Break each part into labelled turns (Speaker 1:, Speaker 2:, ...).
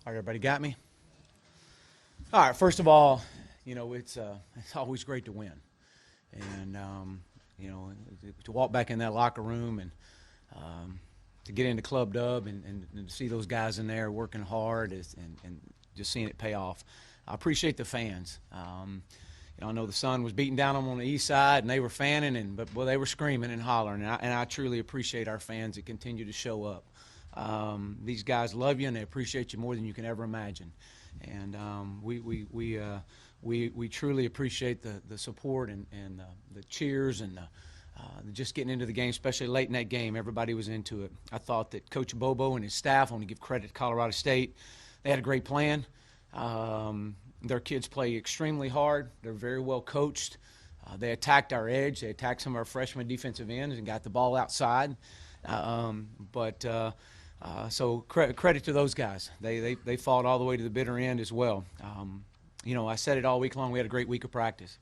Speaker 1: All right, everybody got me? All right, first of all, it's always great to win. And, to walk back in that locker room and to get into Club Dub and to see those guys in there working hard and just seeing it pay off. I appreciate the fans. I know the sun was beating down on the east side, and they were fanning, but they were screaming and hollering. And I truly appreciate our fans that continue to show up. These guys love you, and they appreciate you more than you can ever imagine. And we truly appreciate the support and the cheers and just getting into the game, especially late in that game. Everybody was into it. I thought that Coach Bobo and his staff, I want to give credit to Colorado State, they had a great plan. Their kids play extremely hard. They're very well coached. They attacked our edge. They attacked some of our freshman defensive ends and got the ball outside. So credit to those guys. They fought all the way to the bitter end as well. I said it all week long. We had a great week of practice.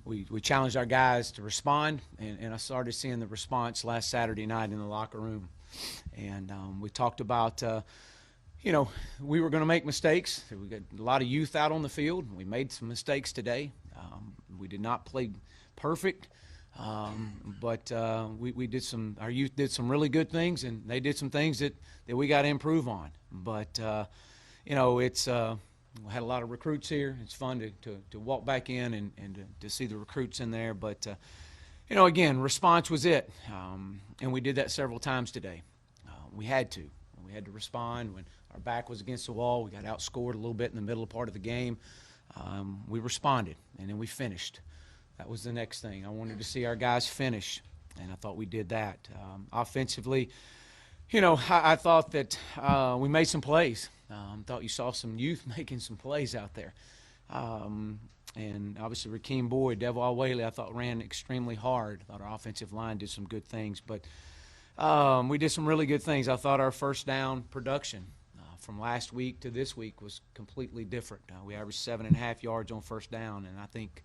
Speaker 1: We challenged our guys to respond, and I started seeing the response last Saturday night in the locker room. And we talked about, we were going to make mistakes. We got a lot of youth out on the field. We made some mistakes today. We did not play perfect. But our youth did some really good things, and they did some things that we got to improve on. But, we had a lot of recruits here. It's fun to walk back in and to see the recruits in there. But, again, response was it. And we did that several times today. We had to. We had to respond when our back was against the wall. We got outscored a little bit in the middle part of the game. We responded, and then we finished. That was the next thing. I wanted to see our guys finish, and I thought we did that. Offensively, I thought that we made some plays. Thought you saw some youth making some plays out there. And obviously Rakeem Boyd, Devil Whaley, I thought ran extremely hard. I thought our offensive line did some good things. But we did some really good things. I thought our first down production from last week to this week was completely different. We averaged 7.5 yards on first down, and I think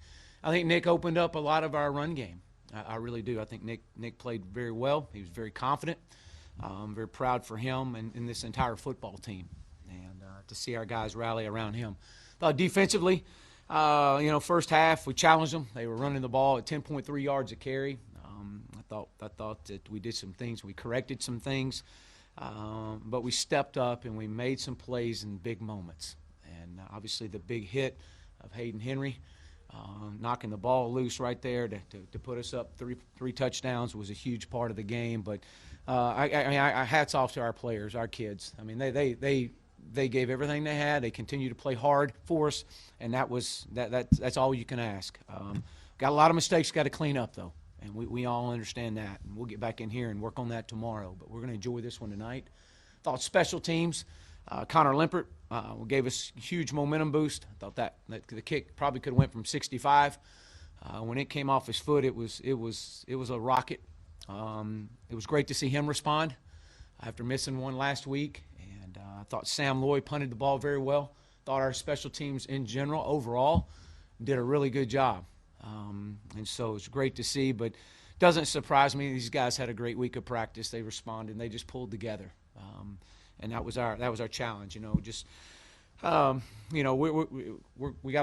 Speaker 1: Nick opened up a lot of our run game. I really do. I think Nick played very well. He was very confident. I'm very proud for him and this entire football team, and to see our guys rally around him. Defensively, first half we challenged them. They were running the ball at 10.3 yards a carry. I thought that we did some things. We corrected some things, but we stepped up and we made some plays in big moments. And obviously the big hit of Hayden Henry. Knocking the ball loose right there to put us up three touchdowns was a huge part of the game. But I hats off to our players, our kids. I mean, they gave everything they had. They continued to play hard for us, and that's all you can ask. Got a lot of mistakes got to clean up though, and we all understand that. And we'll get back in here and work on that tomorrow. But we're going to enjoy this one tonight. Thought special teams. Connor Limpert gave us a huge momentum boost. I thought that the kick probably could have went from 65. When it came off his foot, it was a rocket. It was great to see him respond after missing one last week. And I thought Sam Lloyd punted the ball very well. Thought our special teams in general, overall, did a really good job. And so it was great to see. But it doesn't surprise me. These guys had a great week of practice. They responded, and they just pulled together. And that was our challenge, we got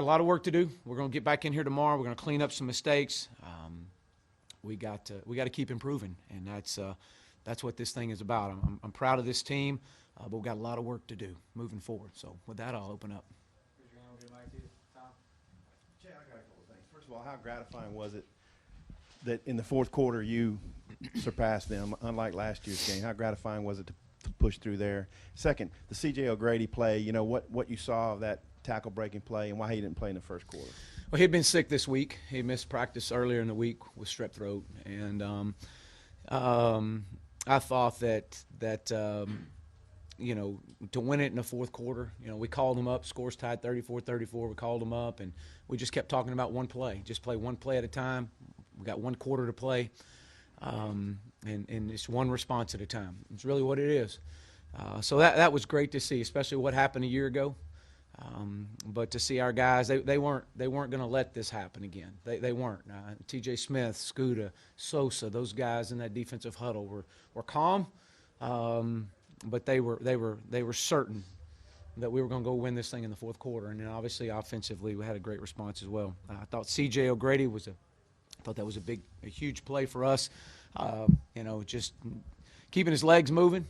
Speaker 1: a lot of work to do. We're going to get back in here tomorrow. We're going to clean up some mistakes. We got to keep improving, and that's what this thing is about. I'm proud of this team, but we've got a lot of work to do moving forward. So with that, I'll open up.
Speaker 2: Jay, I got a couple of things. First of all, how gratifying was it that in the fourth quarter you surpassed them, unlike last year's game? How gratifying was it to push through there? Second, the C.J. O'Grady play, what you saw of that tackle-breaking play and why he didn't play in the first quarter?
Speaker 1: Well, he'd been sick this week. He missed practice earlier in the week with strep throat. And I thought that to win it in the fourth quarter, we called him up, scores tied 34-34. We called him up, and we just kept talking about one play. Just play one play at a time. We got one quarter to play. And it's one response at a time. It's really what it is. So that was great to see, especially what happened a year ago. But to see our guys, they weren't going to let this happen again. They weren't. T.J. Smith, Scuda, Sosa, those guys in that defensive huddle were calm, but they were certain that we were going to go win this thing in the fourth quarter. And then obviously offensively, we had a great response as well. I thought C.J. O'Grady I thought that was a huge play for us. Just keeping his legs moving,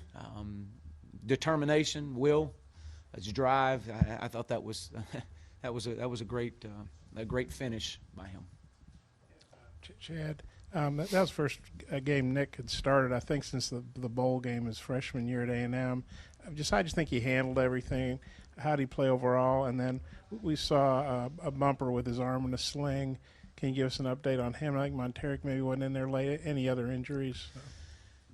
Speaker 1: determination, will, his drive. I thought that was a great finish by him.
Speaker 3: Chad, that was the first game Nick had started, I think, since the bowl game his freshman year at A&M. I just think he handled everything. How did he play overall? And then we saw a bumper with his arm in a sling. Can you give us an update on him? I think Monteric maybe wasn't in there late. Any other injuries?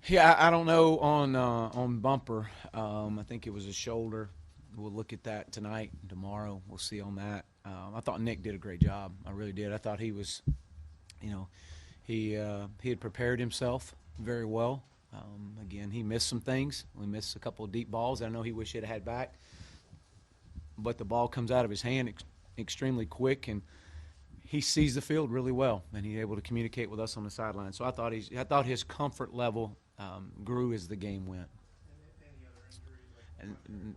Speaker 1: Yeah, I don't know on bumper. I think it was his shoulder. We'll look at that tonight and tomorrow. We'll see on that. I thought Nick did a great job. I really did. I thought he was, he had prepared himself very well. Again, he missed some things. We missed a couple of deep balls I know he wished he'd had back. But the ball comes out of his hand extremely quick, and he sees the field really well, and he's able to communicate with us on the sideline. So I thought his comfort level grew as the game went.
Speaker 3: Any other injuries?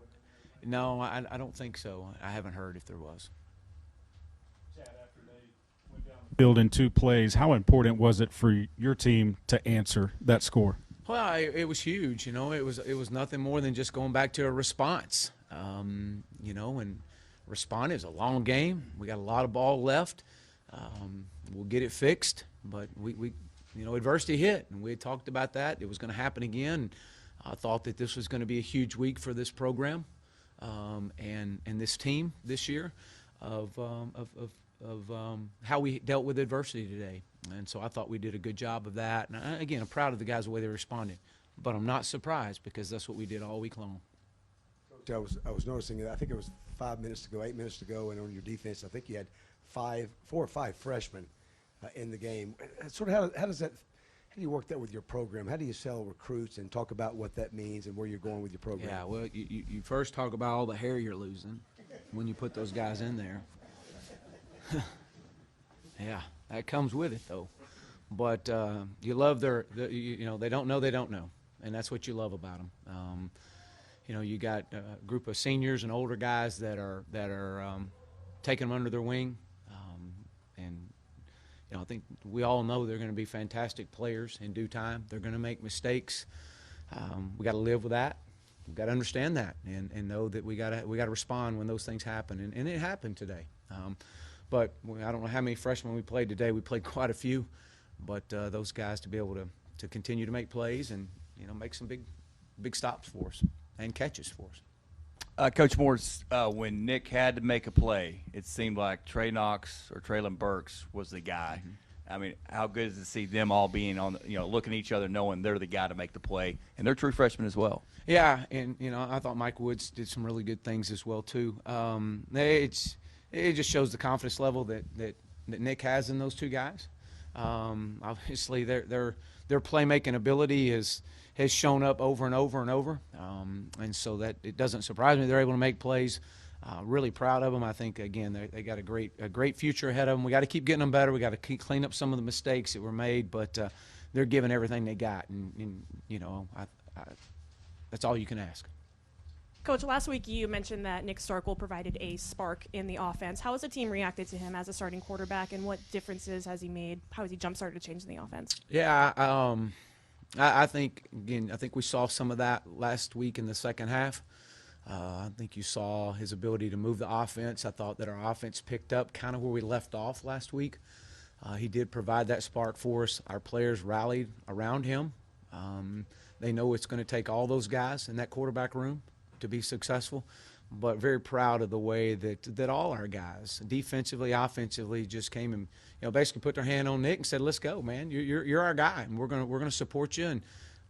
Speaker 1: No, I don't think so. I haven't heard if there was.
Speaker 3: Chad, after they went down the
Speaker 4: Field in 2 plays, how important was it for your team to answer that score?
Speaker 1: Well, it was huge. It was nothing more than just going back to a response. And respond is a long game. We got a lot of ball left. We'll get it fixed, but we adversity hit, and we had talked about that. It was going to happen again. I thought that this was going to be a huge week for this program and this team this year of how we dealt with adversity today. And so I thought we did a good job of that. And again, I'm proud of the guys the way they responded, but I'm not surprised because that's what we did all week long.
Speaker 5: Coach, I was noticing that I think it was 5 minutes to go, 8 minutes to go, and on your defense, I think you had 4 or 5 freshmen in the game. Sort of how does that? How do you work that with your program? How do you sell recruits and talk about what that means and where you're going with your program?
Speaker 1: Yeah, well, you first talk about all the hair you're losing when you put those guys in there. Yeah, that comes with it though. But you love they don't know, and that's what you love about them. You got a group of seniors and older guys that are taking them under their wing, and I think we all know they're going to be fantastic players in due time. They're going to make mistakes. We got to live with that. We got to understand that and know that we got to respond when those things happen, and it happened today. But I don't know how many freshmen we played today. We played quite a few, but those guys to be able to continue to make plays and make some big stops for us and catches for us.
Speaker 6: Coach Morris, when Nick had to make a play, it seemed like Trey Knox or Traylon Burks was the guy. Mm-hmm. I mean, how good is it to see them all being on, looking at each other, knowing they're the guy to make the play, and they're true freshmen as well.
Speaker 1: Yeah, and I thought Mike Woods did some really good things as well too. It just shows the confidence level that Nick has in those two guys. Obviously, their playmaking ability has shown up over and over and over, and so that it doesn't surprise me they're able to make plays. Really proud of them. I think again they got a great future ahead of them. We got to keep getting them better. We got to keep clean up some of the mistakes that were made, but they're giving everything they got, and that's all you can ask.
Speaker 7: Coach, last week you mentioned that Nick Starkel provided a spark in the offense. How has the team reacted to him as a starting quarterback, and what differences has he made? How has he jump-started changing the offense?
Speaker 1: Yeah, I think we saw some of that last week in the second half. I think you saw his ability to move the offense. I thought that our offense picked up kind of where we left off last week. He did provide that spark for us. Our players rallied around him. They know it's going to take all those guys in that quarterback room to be successful, but very proud of the way that all our guys, defensively, offensively, just came and basically put their hand on Nick and said, "Let's go, man. You're our guy, and we're gonna support you, and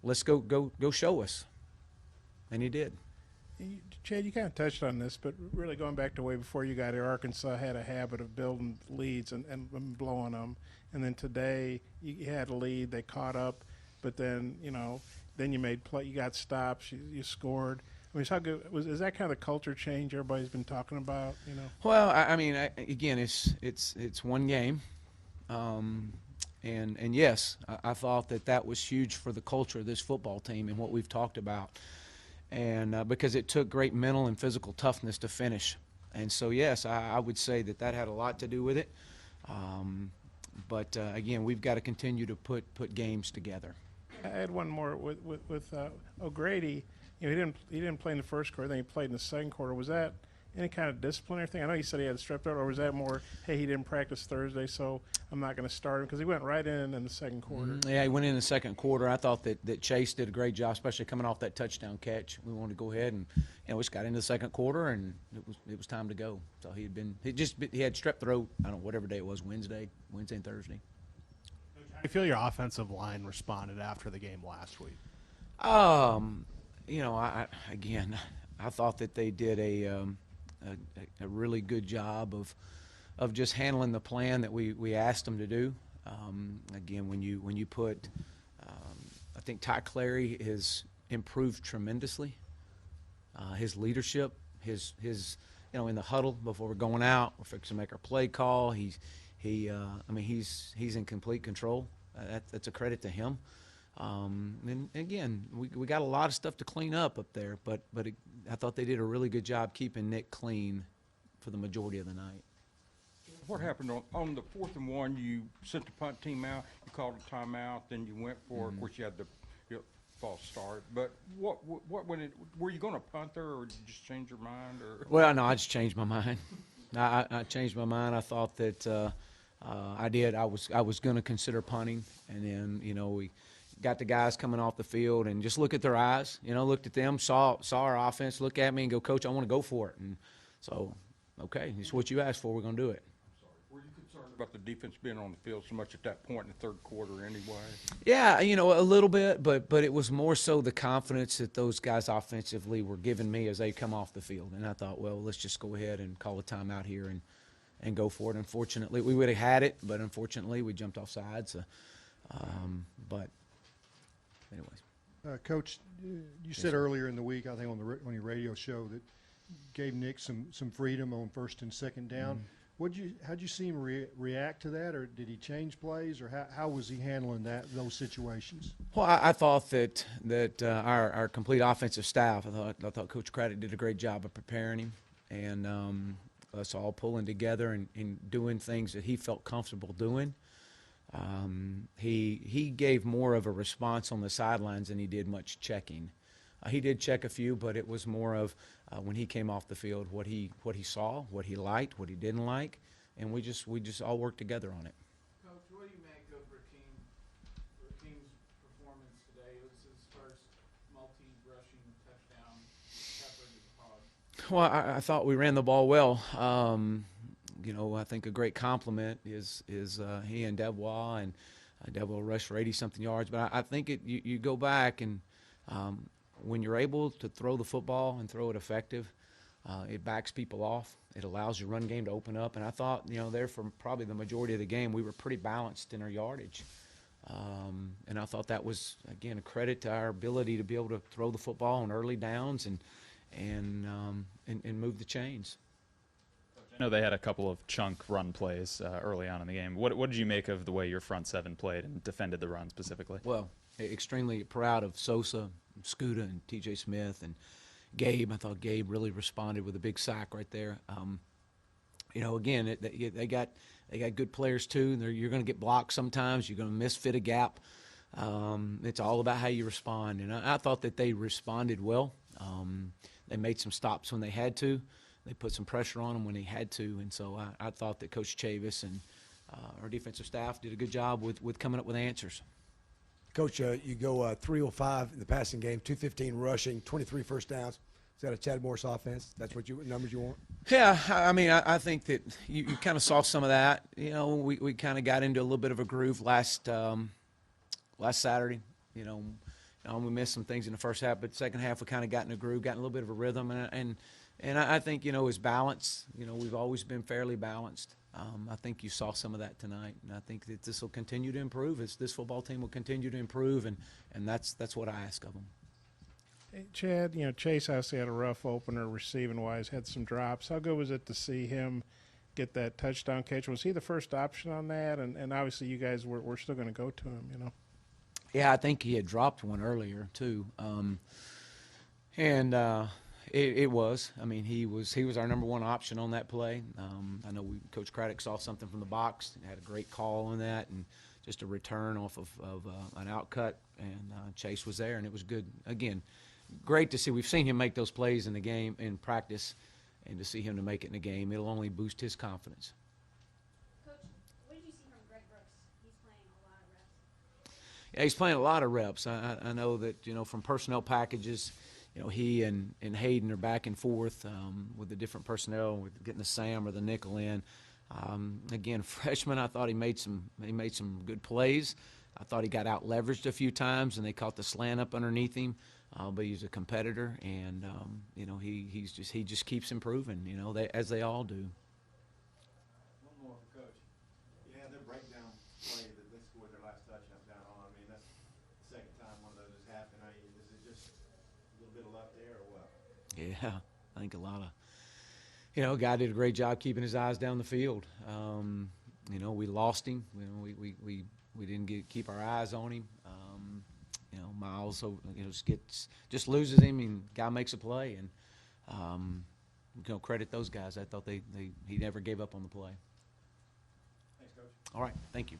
Speaker 1: let's go show us." And he did.
Speaker 3: Chad, you kind of touched on this, but really going back to way before you got here, Arkansas had a habit of building leads and blowing them. And then today you had a lead, they caught up, but then then you made play, you got stops, you scored. I mean, how good is that kind of the culture change everybody's been talking about?
Speaker 1: Well, I mean, again, it's one game, and yes, I thought that was huge for the culture of this football team and what we've talked about. and because it took great mental and physical toughness to finish. And so, yes, I would say that had a lot to do with it. But again, we've got to continue to put games together.
Speaker 3: I had one more with O'Grady. You know, he didn't play in the first quarter. Then he played in the second quarter. Was that any kind of disciplinary thing? I know you said he had strep throat, or was that more, hey, he didn't practice Thursday, so I'm not going to start him? Because he went right in the second quarter.
Speaker 1: Yeah, he went in the second quarter. I thought that Chase did a great job, especially coming off that touchdown catch. We wanted to go ahead and just got into the second quarter, and it was time to go. So he had strep throat. I don't know, whatever day it was, Wednesday and Thursday.
Speaker 8: I feel your offensive line responded after the game last week.
Speaker 1: I thought that they did a really good job of just handling the plan that we asked them to do. Again, when you put, I think Ty Clary has improved tremendously. His leadership, his in the huddle before we're going out, we're fixing to make our play call. He's in complete control. That's a credit to him. And again, we got a lot of stuff to clean up there, but I thought they did a really good job keeping Nick clean for the majority of the night.
Speaker 9: What happened on the 4th and 1? You sent the punt team out. You called a timeout. Then you went for it. Of course, you had the false start. But were you going to punt there, or did you just change your mind? Or
Speaker 1: Well, no, I just changed my mind. I changed my mind. I thought that I did. I was going to consider punting, and then we got the guys coming off the field and just look at their eyes. Looked at them, saw our offense, look at me, and go, Coach, I want to go for it. And so, okay, it's what you asked for. We're going to do it.
Speaker 9: were you concerned about the defense being on the field so much at that point in the third quarter anyway?
Speaker 1: Yeah, a little bit, but it was more so the confidence that those guys offensively were giving me as they come off the field. And I thought, well, let's just go ahead and call a timeout here and go for it. Unfortunately, we would have had it, but unfortunately we jumped off sides. But anyways.
Speaker 10: Coach, you said earlier in the week, I think on your radio show, that gave Nick some freedom on first and second down. How'd you see him react to that, or did he change plays, or how was he handling those situations?
Speaker 1: Well, I thought that our complete offensive staff, I thought Coach Craddock did a great job of preparing him, and us all pulling together and doing things that he felt comfortable doing. He gave more of a response on the sidelines than he did much checking. He did check a few, but it was more of when he came off the field, what he saw, what he liked, what he didn't like, and we just all worked together on it.
Speaker 3: Coach, what do you make of Rakeem's performance today? It was his first multi-rushing touchdown effort in the pod.
Speaker 1: Well, I thought we ran the ball well. I think a great compliment is he and Devois, and Devois rushed for 80-something yards. But I think you go back and when you're able to throw the football and throw it effective, it backs people off. It allows your run game to open up. And I thought, there for probably the majority of the game, we were pretty balanced in our yardage. And I thought that was, again, a credit to our ability to be able to throw the football on early downs and move the chains.
Speaker 11: I know they had a couple of chunk run plays early on in the game. What did you make of the way your front seven played and defended the run specifically?
Speaker 1: Well, extremely proud of Sosa, Scuda, and T.J. Smith, and Gabe. I thought Gabe really responded with a big sack right there. Again, they got good players too. You're going to get blocked sometimes. You're going to misfit a gap. It's all about how you respond, and I thought that they responded well. They made some stops when they had to. They put some pressure on them when they had to, and so I thought that Coach Chavis and our defensive staff did a good job with coming up with answers.
Speaker 5: Coach, you go 305 in the passing game, 215 rushing, 23 first downs. Is that a Chad Morris offense? That's what numbers you want?
Speaker 1: Yeah, I think that you kind of saw some of that. We kind of got into a little bit of a groove last Saturday. We missed some things in the first half, but second half we kind of got in a groove, got in a little bit of a rhythm, and I think his balance. We've always been fairly balanced. I think you saw some of that tonight, and I think that this will continue to improve. This football team will continue to improve, and that's what I ask of them.
Speaker 3: Hey, Chad, Chase obviously had a rough opener receiving-wise, had some drops. How good was it to see him get that touchdown catch? Was he the first option on that? And obviously you guys were still going to go to him,
Speaker 1: Yeah, I think he had dropped one earlier, too. And it was. I mean, he was our number one option on that play. I know Coach Craddock saw something from the box, and had a great call on that, and just a return off of an outcut, and Chase was there, and it was good. Again, great to see. We've seen him make those plays in the game, in practice, and to see him to make it in the game, it'll only boost his confidence.
Speaker 12: Coach, what did you see from Greg Brooks? He's playing a lot of reps.
Speaker 1: Yeah, he's playing a lot of reps. I know that, from personnel packages, he and Hayden are back and forth with the different personnel, with getting the Sam or the nickel in. Again, freshman, I thought he made some good plays. I thought he got out leveraged a few times, and they caught the slant up underneath him. But he's a competitor, and he just keeps improving. As they all do.
Speaker 2: One more for Coach. Yeah, their breakdown play that they scored their last touchdown down on. I mean, that's the second time one of those has happened. Is it just a little bit of luck there, or what?
Speaker 1: Yeah, I think a lot of. Guy did a great job keeping his eyes down the field. We lost him. We didn't keep our eyes on him. Miles, just loses him, and guy makes a play, and credit those guys. I thought he never gave up on the play.
Speaker 2: Thanks, Coach.
Speaker 1: All right, thank you.